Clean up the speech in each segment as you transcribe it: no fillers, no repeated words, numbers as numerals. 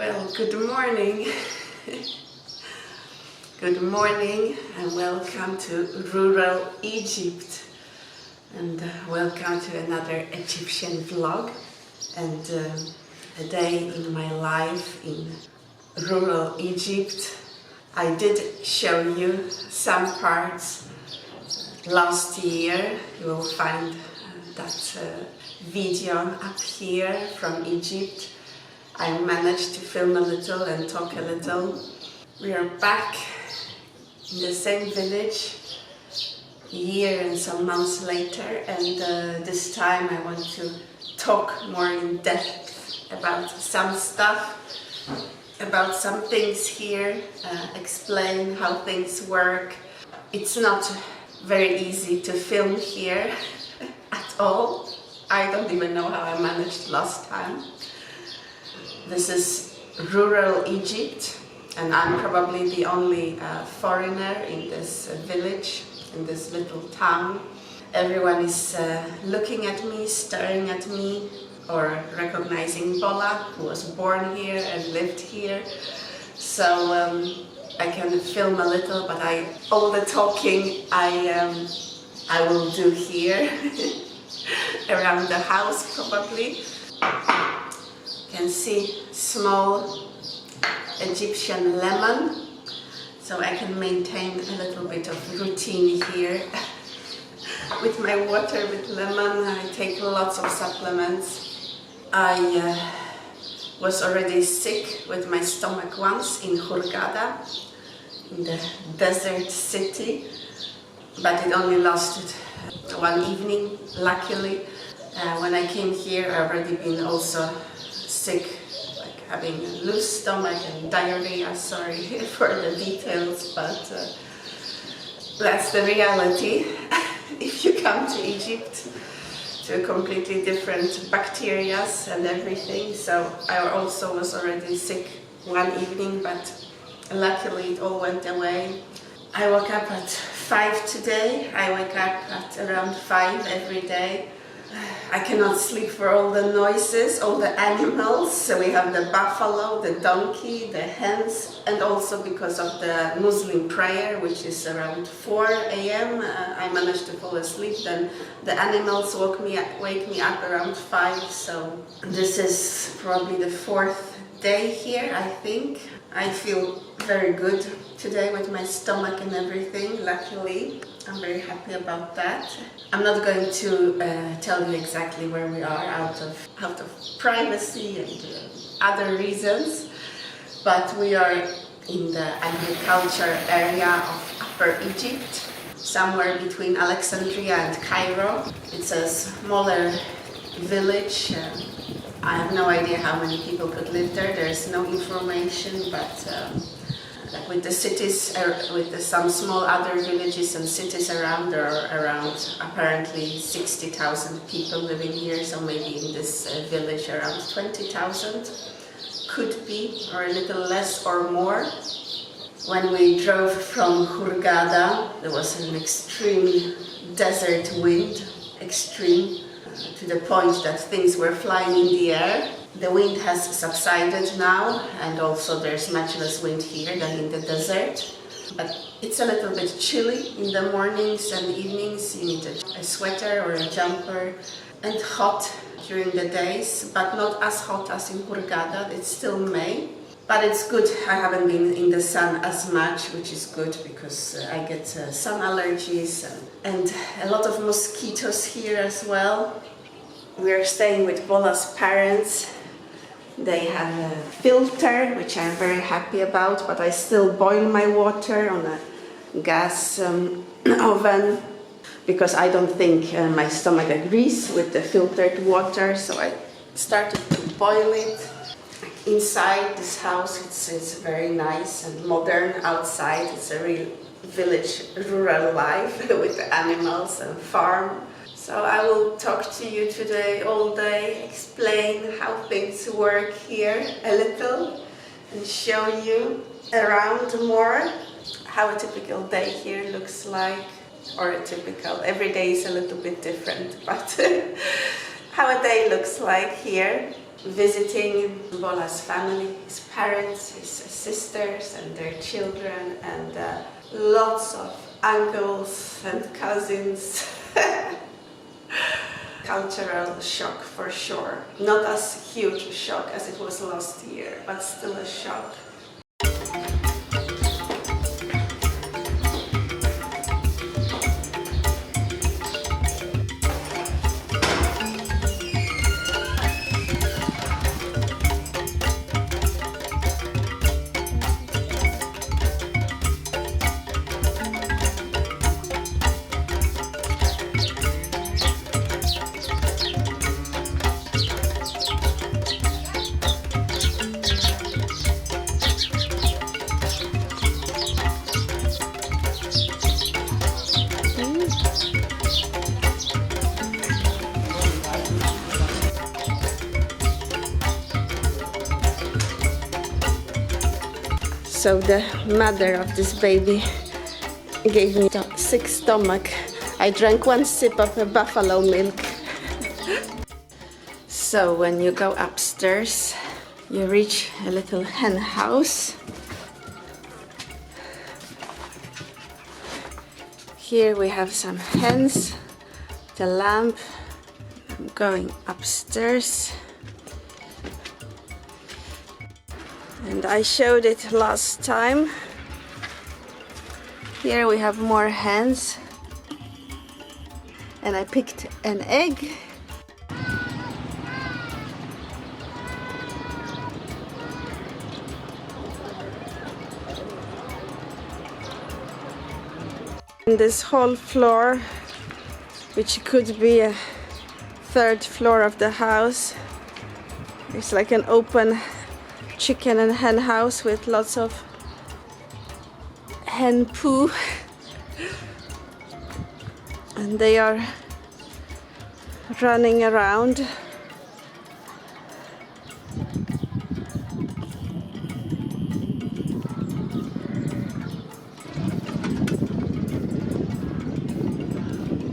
Well, good morning. Good morning and welcome to rural Egypt. And welcome to another Egyptian vlog. And a day in my life in rural Egypt. I did show you some parts last year. You will find that video up here from Egypt. I managed to film a little and talk a little. We are back in the same village a year and some months later, and this time I want to talk more in depth about some stuff, about some things here, explain how things work. It's not very easy to film here at all. I don't even know how I managed last time. This is rural Egypt, and I'm probably the only foreigner in this village, in this little town. Everyone is looking at me, staring at me, or recognizing Bola, who was born here and lived here. So I can film a little, but all the talking I will do here, around the house probably. You can see small Egyptian lemon, so I can maintain a little bit of routine here. With my water with lemon, I take lots of supplements. I was already sick with my stomach once in Hurghada, in the desert city, but it only lasted one evening, luckily. When I came here, I've already been also sick, like having a loose stomach and diarrhea. Sorry for the details, but that's the reality. If you come to Egypt, to completely different bacteria and everything. So I also was already sick one evening, but luckily it all went away. I woke up at 5 today. I wake up at around 5 every day. I cannot sleep for all the noises, all the animals. So we have the buffalo, the donkey, the hens, and also because of the Muslim prayer, which is around 4 a.m. I managed to fall asleep. Then the animals wake me up around 5. So this is probably the 4th day here, I think. I feel very good today with my stomach and everything, luckily. I'm very happy about that. I'm not going to tell you exactly where we are out of privacy and other reasons, but we are in the agriculture area of Upper Egypt, somewhere between Alexandria and Cairo. It's a smaller village. I have no idea how many people could live there. There is no information, but like with the cities, some small other villages and cities around, there are around apparently 60,000 people living here, so maybe in this village around 20,000 could be, or a little less or more. When we drove from Hurghada, there was an extreme desert wind, extreme, to the point that things were flying in the air. The wind has subsided now, and also there's much less wind here than in the desert. But it's a little bit chilly in the mornings and evenings. You need a sweater or a jumper, and hot during the days, but not as hot as in Hurghada. It's still May, but it's good. I haven't been in the sun as much, which is good because I get sun allergies and a lot of mosquitoes here as well. We are staying with Bola's parents. They have a filter, which I'm very happy about, but I still boil my water on a gas oven because I don't think my stomach agrees with the filtered water, so I started to boil it. Inside this house, it's very nice and modern. Outside, it's a real village, rural life with the animals and farm. So I will talk to you today all day, explain how things work here a little, and show you around more how a typical day here looks like, or a typical, every day is a little bit different, but how a day looks like here. visiting Bola's family, his parents, his sisters and their children, and lots of uncles and cousins. Cultural shock for sure. Not as huge a shock as it was last year, but still a shock. So the mother of this baby gave me a sick stomach. I drank 1 sip of a buffalo milk. So when you go upstairs, you reach a little hen house. Here we have some hens, the lamb. I'm going upstairs. And I showed it last time. Here we have more hens. And I picked an egg. And this whole floor, which could be a 3rd floor of the house, it's like an open chicken and hen house with lots of hen poo, and they are running around.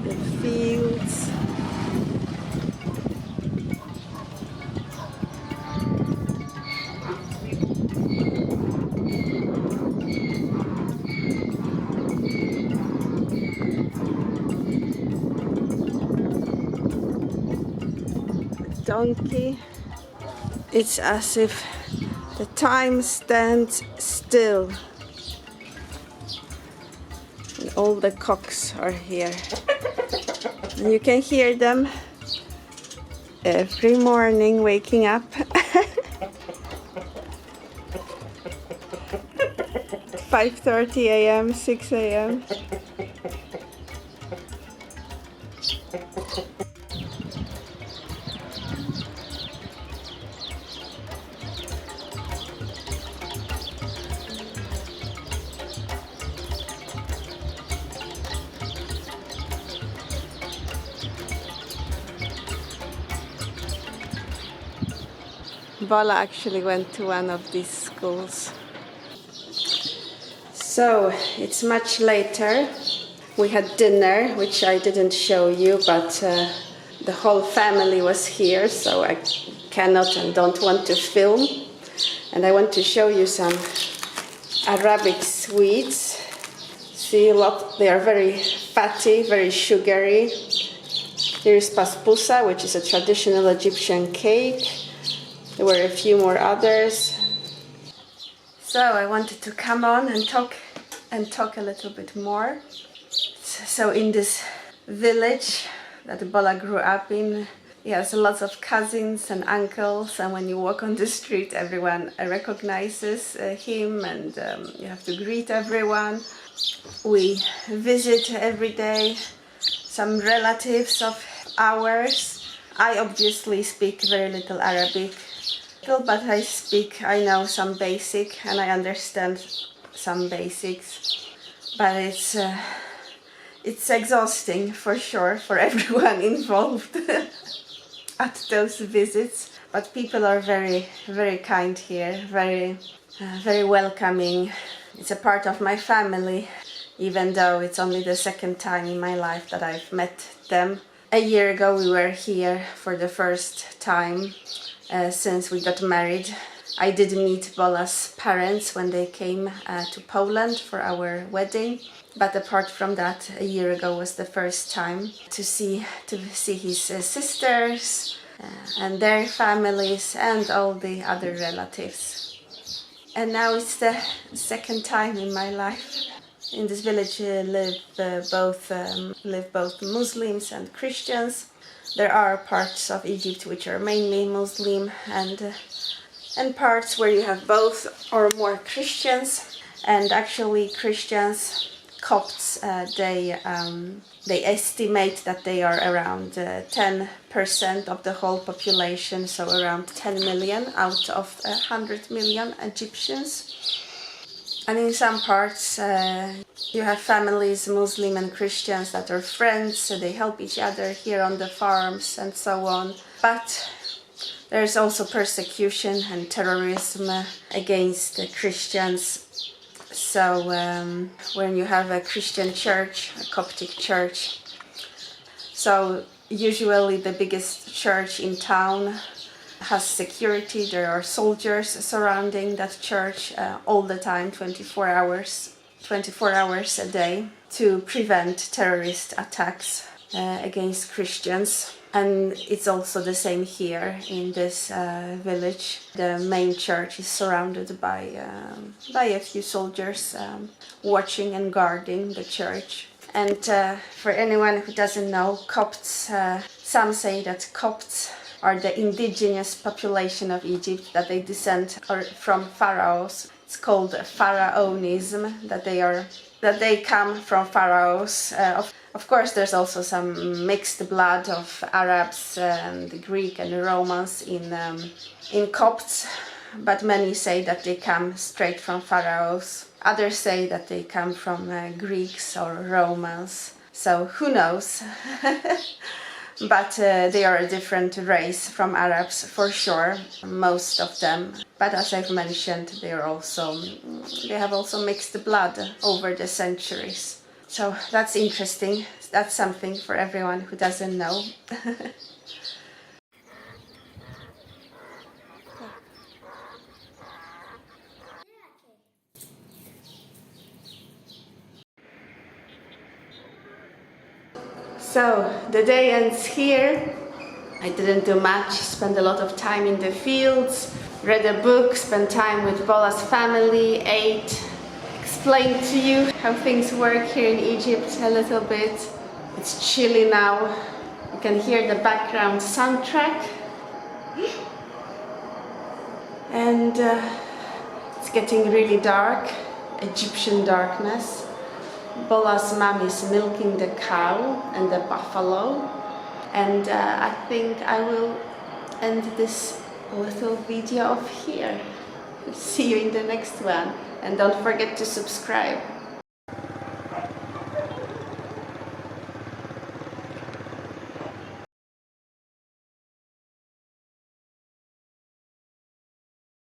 The fields. Donkey. It's as if the time stands still. And all the cocks are here. And you can hear them every morning waking up. 5:30 a.m., 6 a.m. Bola actually went to one of these schools. So it's much later. We had dinner, which I didn't show you, but the whole family was here, so I cannot and don't want to film. And I want to show you some Arabic sweets. See, they are very fatty, very sugary. Here is paspusa, which is a traditional Egyptian cake. There were a few more others. So I wanted to come on and talk a little bit more. So in this village that Bola grew up in, he has lots of cousins and uncles, and when you walk on the street, everyone recognizes him, and you have to greet everyone. We visit every day some relatives of ours. I obviously speak very little Arabic, but I know some basic and I understand some basics. But it's exhausting for sure for everyone involved at those visits. But people are very, very kind here, very welcoming. It's a part of my family, even though it's only the 2nd time in my life that I've met them. A year ago we were here for the first time, since we got married. I did meet Bola's parents when they came to Poland for our wedding, but apart from that, a year ago was the first time to see his sisters and their families and all the other relatives. And now it's the second time in my life. In this village live both Muslims and Christians. There are parts of Egypt which are mainly Muslim and parts where you have both or more Christians. And actually Christians, Copts, they estimate that they are around 10% of the whole population, so around 10 million out of 100 million Egyptians. And in some parts you have families, Muslim and Christians, that are friends, so they help each other here on the farms and so on. But there's also persecution and terrorism against the Christians. So when you have a Christian church, a Coptic church, so usually the biggest church in town has security. There are soldiers surrounding that church all the time, 24 hours a day, to prevent terrorist attacks against Christians. And it's also the same here in this village. The main church is surrounded by a few soldiers watching and guarding the church. And for anyone who doesn't know, Copts, some say that Copts are the indigenous population of Egypt, that they descend from pharaohs. It's called pharaonism, that they come from pharaohs. Of course, there's also some mixed blood of Arabs and Greek and Romans in Copts, but many say that they come straight from pharaohs. Others say that they come from Greeks or Romans. So who knows? But they are a different race from Arabs for sure, most of them. But as I've mentioned, they have also mixed blood over the centuries. So that's interesting. That's something for everyone who doesn't know. So the day ends here. I didn't do much, spent a lot of time in the fields, read a book, spent time with Bola's family, ate, explained to you how things work here in Egypt a little bit. It's chilly now. You can hear the background soundtrack. And it's getting really dark, Egyptian darkness. Bola's mom is milking the cow and the buffalo. And I think I will end this little video off here. See you in the next one. And don't forget to subscribe.